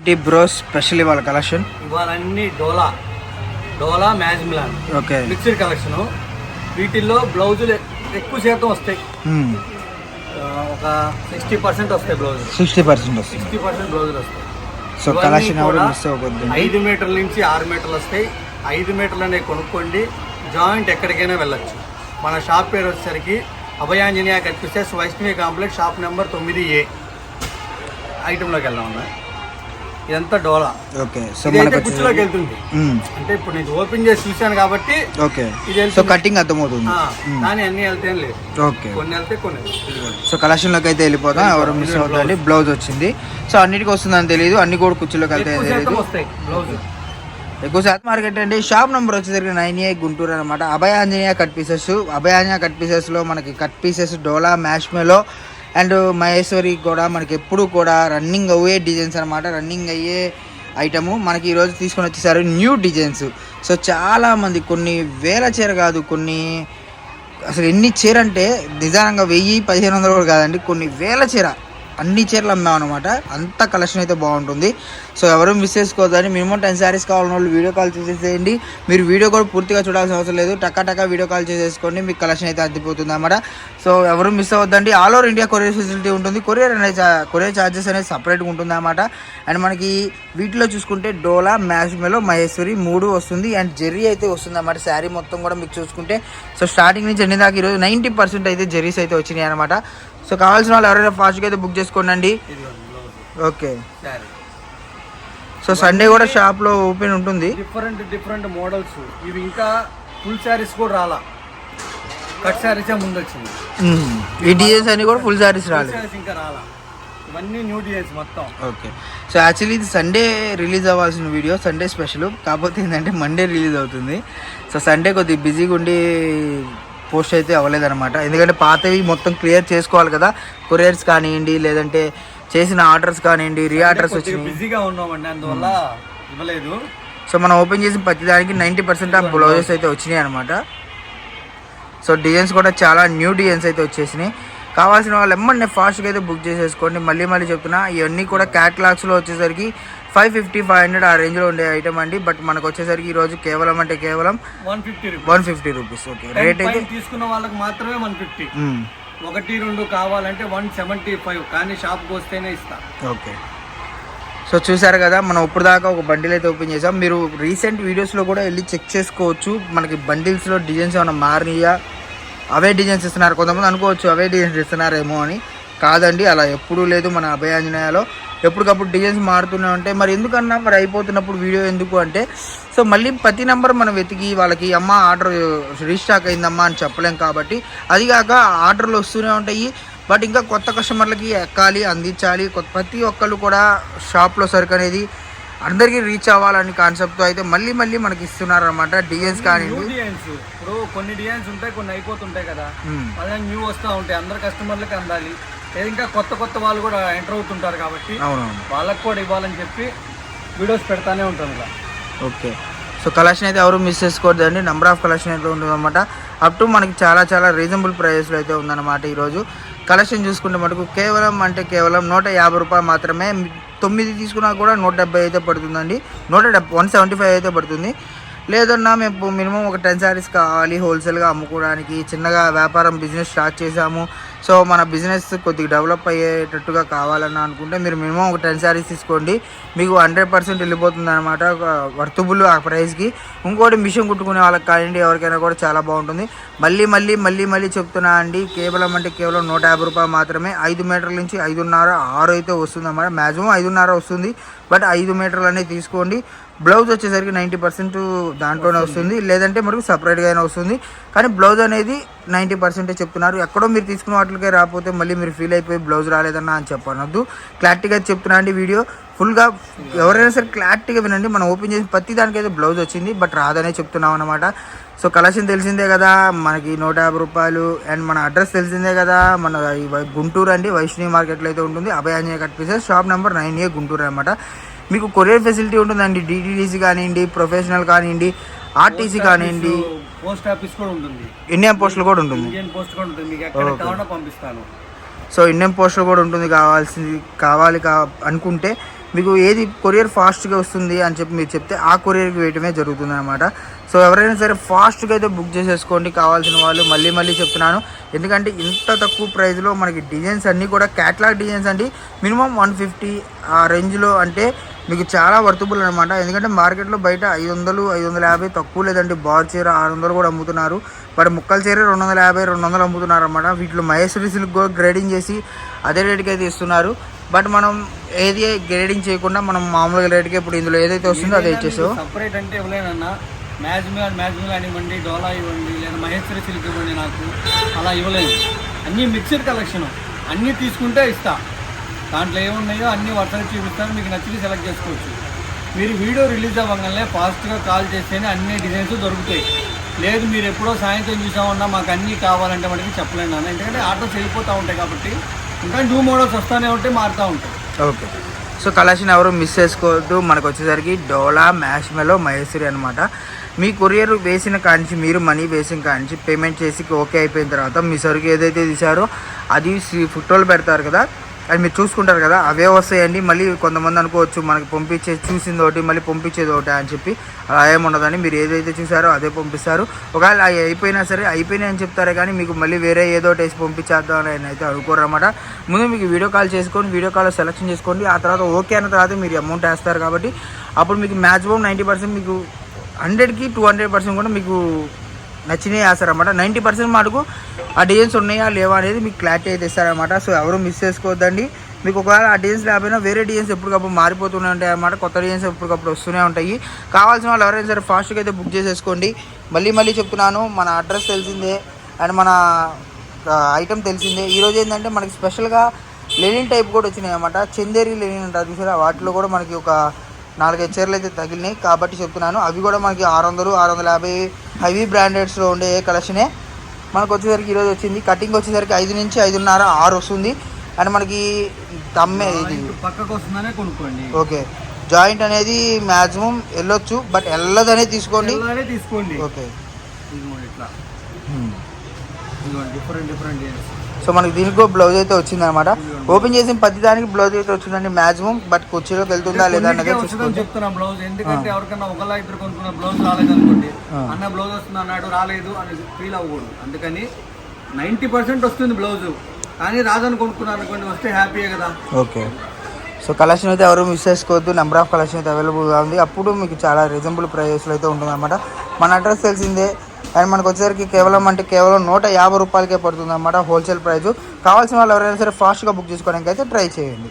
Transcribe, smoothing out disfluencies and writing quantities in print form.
ఏంటి bro special ఇవాళ collection? ఇవాళ అన్ని డోలా మ్యాజ్ మిలాన్ ఓకే మిక్స్డ్ కలెక్షన్. వీటిల్లో బ్లౌజులు ఎక్కువ శాతం వస్తాయి. ఒక 60% వస్తాయి బ్లౌజ్. 60% వస్తాయి. 60% బ్లౌజులు వస్తాయి. సో కలెక్షన్ ఎవరు మిస్ అవ్వకూడదు. 5 మీటర్ల నుంచి 6 మీటర్లు వస్తాయి. 5 మీటర్లు అనేవి కొనుక్కోండి, జాయింట్ ఎక్కడికైనా వెళ్ళొచ్చు. మన షాప్ పేరు వచ్చేసరికి Abhayanjaneya cut pieces, Vaishnavi complex, shop number 9A. ఐటెంలోకి వెళ్దాం అన్న. ఇదంతా డోలా. ఓకే సో మనకి కుచ్చులోకి వెళ్తుంది. అంటే ఇప్పుడు నేను ఓపెన్ చేసి చూశాను కాబట్టి ఓకే సో కటింగ్ అర్థమవుతుంది. కానీ అన్ని వెళ్తే లేదు. ఓకే కొన్ని వెళ్తే కొన్ని. సో కలెక్షన్ లోకి అయితే వెళ్ళిపోతాం. ఎవరు మిస్ అవుతుంది. బ్లౌజ్ వచ్చింది. సో అన్నిటికి వస్తుందని తెలియదు, అన్ని కూడా కుచ్చులోకి వెళ్తే బ్లౌజ్ ఎక్కువ శాతం మార్కెట్ అండి. షాప్ నెంబర్ వచ్చేసరికి 9A గుంటూరు అనమాట. Abhayanjaneya cut pieces. Abhayanjaneya cut పీసెస్లో మనకి కట్ పీసెస్ డోలా, మ్యాష్మెలో అండ్ మహేశ్వరి కూడా మనకి ఎప్పుడు కూడా రన్నింగ్ అయ్యే డిజైన్స్ అనమాట. రన్నింగ్ అయ్యే ఐటము మనకి ఈరోజు తీసుకొని వచ్చేసారు న్యూ డిజైన్స్. సో చాలామంది కొన్ని వేల చీర కాదు, కొన్ని అసలు ఎన్ని చీర అంటే నిజానంగా 1000-1500 కూడా కాదండి, కొన్ని వేల చీర, అన్ని చీరలు అమ్మాం అనమాట. అంత కలెక్షన్ అయితే బాగుంటుంది. సో ఎవరు మిస్ చేసుకోవద్దని. మినిమం 10 శారీస్ కావాలని వాళ్ళు వీడియో కాల్ చేసేసేయండి. మీరు వీడియో కూడా పూర్తిగా చూడాల్సిన అవసరం లేదు, టకా వీడియో కాల్ చేసేసుకోండి, మీకు కలెక్షన్ అయితే అద్దిపోతుంది అన్నమాట. సో ఎవరు మిస్ అవ్వద్దండి. All over India courier facility ఉంటుంది. కొరియర్ ఛార్జెస్ అనేది సపరేట్గా ఉంటుంది అన్నమాట. అండ్ మనకి వీటిలో చూసుకుంటే డోలా, మ్యాష్మెలో, మహేశ్వరి 3 వస్తుంది. అండ్ జెర్రీ అయితే వస్తుంది అన్నమాట. శారీ మొత్తం కూడా మీకు చూసుకుంటే సో స్టార్టింగ్ నుంచి ఎండింగ్ దాకా ఈరోజు 90% అయితే జెర్రీస్ అయితే వచ్చినాయి అనమాట. సో కావాల్సిన వాళ్ళు ఎవరైనా ఫాస్ట్గా అయితే బుక్ చేసుకోండి. ఓకే సో సండే కూడా షాప్లో ఓపెన్ ఉంటుంది. Different models. ఇవి ఇంకా ఫుల్ శారీస్ కూడా రాలా, కట్ శారీసే ముందు వచ్చింది. ఈ డిజైన్స్ అన్ని కూడా ఫుల్ శారీస్ రాలేదు, ఇంకా రాలా. ఇవన్నీ న్యూ డిజైన్స్ మొత్తం. ఓకే సో యాక్చువల్లీ ఇది సండే రిలీజ్ అవ్వాల్సిన వీడియో, సండే స్పెషల్. కాకపోతే ఏంటంటే మండే రిలీజ్ అవుతుంది. సో సండే కొద్దిగా బిజీగా ఉండి పోస్ట్ అయితే అవ్వలేదన్నమాట. ఎందుకంటే పాతవి మొత్తం క్లియర్ చేసుకోవాలి కదా, కొరియర్స్ కానివ్వండి, లేదంటే చేసిన ఆర్డర్స్ కానివ్వండి, రీఆర్డర్స్ వచ్చినాయి. బిజీగా ఉన్నామండి, అందువల్ల ఇవ్వలేదు. సో మనం ఓపెన్ చేసిన ప్రతిదానికి 90% ఆఫ్ బ్లౌజెస్ అయితే వచ్చినాయి అనమాట. సో డిజైన్స్ కూడా చాలా న్యూ డిజైన్స్ అయితే వచ్చేసినాయి. కావాల్సిన వాళ్ళు ఎమ్మన్నా ఫాస్ట్గా అయితే బుక్ చేసేసుకోండి. మళ్ళీ చెప్తున్నా, ఇవన్నీ కూడా క్యాటలాగ్స్లో వచ్చేసరికి 550-500 ఆ రేంజ్లో ఉండే ఐటమ్ అండి. బట్ మనకు వచ్చేసరికి ఈరోజు కేవలం 150 రూపీస్. ఓకే రేట్ అయితే తీసుకున్న వాళ్ళకి మాత్రమే 150. 1-2 కావాలంటే 175, కానీ షాప్కి వస్తేనే ఇస్తా. ఓకే సో చూసారు కదా, మనం ఇప్పుడు దాకా ఒక బండిల్ అయితే ఓపెన్ చేసాం. మీరు రీసెంట్ వీడియోస్లో కూడా వెళ్ళి చెక్ చేసుకోవచ్చు. మనకి బండిల్స్లో డిజైన్స్ ఏమైనా మారినాయా, అవే డిజైన్స్ ఇస్తున్నారు. కొంతమంది అనుకోవచ్చు అవే డిజైన్స్ ఇస్తున్నారేమో అని. కాదండి, అలా ఎప్పుడూ లేదు. మన అభయాంజనేయలో ఎప్పటికప్పుడు డిజైన్స్ మారుతూనే ఉంటాయి. మరి ఎందుకన్నా మరి అయిపోతున్నప్పుడు వీడియో ఎందుకు అంటే, సో మళ్ళీ ప్రతి నెంబర్ మనం వెతికి వాళ్ళకి అమ్మ ఆర్డర్ రీస్టాక్ అయిందమ్మా అని చెప్పలేం కాబట్టి, అదిగాక ఆర్డర్లు వస్తూనే ఉంటాయి. బట్ ఇంకా కొత్త కస్టమర్లకి ఎక్కాలి, అందించాలి. ప్రతి ఒక్కళ్ళు కూడా షాప్లో సరుకు అనేది అందరికీ రీచ్ అవ్వాలని కాన్సెప్ట్తో అయితే మళ్ళీ మనకి ఇస్తున్నారు అనమాట. డిజైన్స్ కానీ ఇప్పుడు కొన్ని డిజైన్స్ ఉంటాయి, కొన్ని అయిపోతుంటాయి కదా, మళ్ళీ న్యూ వస్తూ ఉంటాయి. అందరు కస్టమర్లకి అందాలి. ఇంకా కొత్త వాళ్ళు కూడా ఎంటర్ అవుతుంటారు కాబట్టి వాళ్ళకి కూడా ఇవ్వాలని చెప్పి వీడియోస్ పెడతానే ఉంటాను ఇలా. ఓకే సో కలెక్షన్ అయితే ఎవరు మిస్ చేసుకోవద్దండి. నెంబర్ ఆఫ్ కలెక్షన్ అయితే ఉంటుందన్నమాట. అప్ టు మనకి చాలా రీజనబుల్ ప్రైస్లో అయితే ఉందన్నమాట. ఈరోజు కలెక్షన్ చూసుకుంటే మటుకు కేవలం 150 రూపాయలు మాత్రమే. 9 తీసుకున్నా కూడా 170 అయితే పడుతుందండి. 175 అయితే పడుతుంది. లేదన్నా మేము మినిమం ఒక 10 శారీస్ కావాలి హోల్సేల్గా అమ్ముకోవడానికి. చిన్నగా వ్యాపారం బిజినెస్ స్టార్ట్ చేసాము, సో మన బిజినెస్ కొద్దిగా డెవలప్ అయ్యేటట్టుగా కావాలని అనుకుంటే మీరు మినిమం ఒక 10 శారీస్ తీసుకోండి. మీకు 100% వెళ్ళిపోతుంది అనమాట, వర్తబుల్ ఆ ప్రైస్కి. ఇంకోటి మిషన్ కుట్టుకునే వాళ్ళకి కానివ్వండి, ఎవరికైనా కూడా చాలా బాగుంటుంది. మళ్ళీ చెప్తున్నా అండి, కేవలం 150 రూపాయలు మాత్రమే. 5 మీటర్ల నుంచి 5.5-6 అయితే వస్తుంది అన్నమాట. మ్యాక్సిమం 5.5 వస్తుంది, బట్ 5 మీటర్లు అనేది తీసుకోండి. బ్లౌజ్ వచ్చేసరికి 90% దాంట్లోనే వస్తుంది, లేదంటే మనకు సపరేట్గా అయినా వస్తుంది. కానీ బ్లౌజ్ అనేది 90% చెప్తున్నారు. ఎక్కడో మీరు తీసుకున్న వాటికే రాకపోతే మళ్ళీ మీరు ఫీల్ అయిపోయి బ్లౌజ్ రాలేదన్నా అని చెప్పనొద్దు. క్లారిటీగా చెప్తున్నా అండి. వీడియో ఫుల్గా ఎవరైనా సరే క్లారిటీగా వినండి. మనం ఓపెన్ చేసి ప్రతి దానికైతే బ్లౌజ్ వచ్చింది, బట్ రాదనే చెప్తున్నాం అనమాట. సో కలెక్షన్ తెలిసిందే కదా మనకి, 150 రూపాయలు. అండ్ మన అడ్రస్ తెలిసిందే కదా, మన గుంటూరు అండి, వైష్ణవి మార్కెట్లో అయితే ఉంటుంది. Abhayanjaneya cut pieces, shop number 9A Guntur అనమాట. మీకు కొరియర్ ఫెసిలిటీ ఉంటుందండి. డిటీడీసీ కానివ్వండి, ప్రొఫెషనల్ కానివ్వండి, ఆర్టీసీ కానివ్వండి, పోస్ట్ ఆఫీస్ కూడా ఉంటుంది, ఇండియన్ పోస్టల్ కూడా ఉంటుంది. ఇండియన్ పోస్ట్ కూడా ఉంటుంది, మీకు ఎక్కడ కావాలన్నా పంపిస్తాను. సో ఇండియన్ పోస్టల్ కూడా ఉంటుంది. కావాలి అనుకుంటే మీకు ఏది కొరియర్ ఫాస్ట్గా వస్తుంది అని చెప్పి మీరు చెప్తే ఆ కొరియర్కి వేయటమే జరుగుతుంది అనమాట. సో ఎవరైనా సరే ఫాస్ట్గా అయితే బుక్ చేసేసుకోండి కావాల్సిన వాళ్ళు. మళ్ళీ చెప్తున్నాను, ఎందుకంటే ఇంత తక్కువ ప్రైస్లో మనకి డిజైన్స్ అన్నీ కూడా క్యాటలాగ్ డిజైన్స్ అండి. మినిమం 150 ఆ రేంజ్లో అంటే మీకు చాలా వర్తబుల్ అనమాట. ఎందుకంటే మార్కెట్లో బయట 500, 550 తక్కువ లేదండి. బార్ చీర 600 కూడా అమ్ముతున్నారు. బట్ ముక్కల చీర 250, 200 అమ్ముతున్నారు అనమాట. వీటిలో మహేశ్వరి సిల్క్ కూడా గ్రేడింగ్ చేసి అదే రేటుకి అయితే ఇస్తున్నారు. బట్ మనం ఏది గ్రేడింగ్ చేయకుండా మనం మామూలుగా రేటుకి ఇప్పుడు ఇందులో ఏదైతే వస్తుందో అదే ఇచ్చేసావు. సపరేట్ అంటే ఇవ్వలేనన్నా, మ్యాజ్మిల్ ఇవ్వండి, డోలా ఇవ్వండి, లేదా మహేశ్వరి సిల్క్ ఇవ్వండి, నాకు అలా ఇవ్వలేదు. అన్నీ మిక్స్డ్ కలెక్షన్, అన్నీ తీసుకుంటే ఇస్తా. దాంట్లో ఏమున్నాయో అన్నీ వరుసగా చూపిస్తాను, మీకు నచ్చింది సెలెక్ట్ చేసుకోవచ్చు. మీరు వీడియో రిలీజ్ అవ్వగానే ఫాస్ట్గా కాల్ చేస్తేనే అన్ని డిజైన్స్ దొరుకుతాయి. లేదు మీరు ఎప్పుడో సాయంత్రం చూసామన్నా మాకు అన్నీ కావాలంటే మనకి చెప్పలేను అన్న, ఎందుకంటే ఆర్డర్స్ వెళ్ళిపోతూ ఉంటాయి కాబట్టి. ఇంకా న్యూ మోడల్స్ వస్తూనే ఉంటాయి, మారుతూ ఉంటాయి. ఓకే, సో కలెక్షన్ ఎవరు మిస్ చేసుకోవద్దు. మనకు వచ్చేసరికి డోలా, మ్యాష్మెలో, మహేశ్వరి అనమాట. మీ కొరియర్ వేసిన కానించి మీరు మనీ వేసిన కానించి పేమెంట్ చేసి ఓకే అయిపోయిన తర్వాత మీ సరుకు ఏదైతే తీసారో అది ఫోటోలు పెడతారు కదా, అది మీరు చూసుకుంటారు కదా, అవే వస్తాయండి. మళ్ళీ కొంతమంది అనుకోవచ్చు మనకి చూసింది ఒకటి మళ్ళీ పంపించేది ఒకటి అని చెప్పి. అలా ఏముండదని, మీరు ఏదైతే చూసారో అదే పంపిస్తారు. ఒకవేళ అవి అయిపోయినా సరే అయిపోయినాయి అని చెప్తారే కానీ మీకు మళ్ళీ వేరే ఏదో ఒకటి వేసి పంపించేద్దాం అని అయితే అనుకోరు అనమాట. ముందు మీకు వీడియో కాల్ చేసుకొని వీడియో కాల్ సెలెక్షన్ చేసుకోండి. ఆ తర్వాత ఓకే అన్న తర్వాత మీరు అమౌంట్ వేస్తారు కాబట్టి అప్పుడు మీకు మ్యాక్సిమం 90% మీకు 100కి 200% కూడా మీకు నచ్చినవి వేస్తారనమాట. 90% మటుకు ఆ డిజైన్స్ ఉన్నాయా లేవా అనేది మీకు క్లారిటీ అయితే ఇస్తారనమాట. సో ఎవరు మిస్ చేసుకోవద్దండి. మీకు ఒకవేళ ఆ డిజైన్స్ లేకపోయినా వేరే డిజైన్స్ ఎప్పటికప్పుడు మారిపోతూనే ఉంటాయి అన్నమాట. కొత్త డిజైన్స్ ఎప్పటికప్పుడు వస్తూనే ఉంటాయి. కావాల్సిన వాళ్ళు ఎవరైనా సరే ఫాస్ట్గా అయితే బుక్ చేసేసుకోండి. మళ్ళీ చెప్తున్నాను, మన అడ్రస్ తెలిసిందే అండ్ మన ఐటమ్ తెలిసిందే. ఈరోజు ఏంటంటే మనకి స్పెషల్గా లెనిన్ టైప్ కూడా వచ్చినాయి అన్నమాట. చందేరి లెనిన్ అంటారు చూసారా, వాటిలో కూడా మనకి ఒక 4-5 చీరలు అయితే తగిలినాయి కాబట్టి చెప్తున్నాను. అవి కూడా మనకి 600, 650 హెవీ బ్రాండెడ్స్లో ఉండే కలెక్షనే మనకు వచ్చేసరికి ఈరోజు వచ్చింది. కటింగ్ వచ్చేసరికి 5 నుంచి 5.5, 6 వస్తుంది. అండ్ మనకి తమ్మే ఇది పక్కకు వస్తుందనే కొనుక్కోండి. ఓకే, జాయింట్ అనేది మ్యాక్సిమం వెళ్ళొచ్చు, బట్ వెళ్ళదనే తీసుకోండి. ఓకే, ఇట్లా డిఫరెంట్ సో మనకి దీనికి బ్లౌజ్ అయితే వచ్చింది అనమాట. ఓపెన్ చేసిన ప్రతి దానికి బ్లౌజ్ అయితే వచ్చిందండి మ్యాక్సిమం. బట్ కుర్చీలోకి వెళ్తుందా లేదా అనేది చెప్తున్నా. బ్లౌజ్ ఎందుకంటే ఎవరికైనా ఒకలా ఇద్దరు కొనుక్కున్న బ్లౌజ్ రాలేదు అనుకోండి, అన్న బ్లౌజ్ వస్తుంది అన్నాడు రాలేదు అని ఫీల్ అవ్వకూడదు. అందుకని 90% వస్తుంది బ్లౌజ్, కానీ రాదని కొనుక్కున్నారు అనుకోండి, వస్తే హ్యాపీయే కదా. ఓకే, సో కలెక్షన్ అయితే ఎవరు మిస్ చేసుకోవద్దు. నెంబర్ ఆఫ్ కలెక్షన్ అయితే అవైలబుల్గా ఉంది. అప్పుడు మీకు చాలా రీజనబుల్ ప్రైజెస్లో అయితే ఉంటుంది అనమాట. మన అడ్రస్ తెలిసిందే. అండ్ మనకు వచ్చేసరికి కేవలం 150 రూపాయలకే పడుతుంది అనమాట హోల్సేల్ ప్రైజు. కావాల్సిన వాళ్ళు ఎవరైనా సరే ఫాస్ట్గా బుక్ చేసుకోవడానికి అయితే ట్రై చేయండి.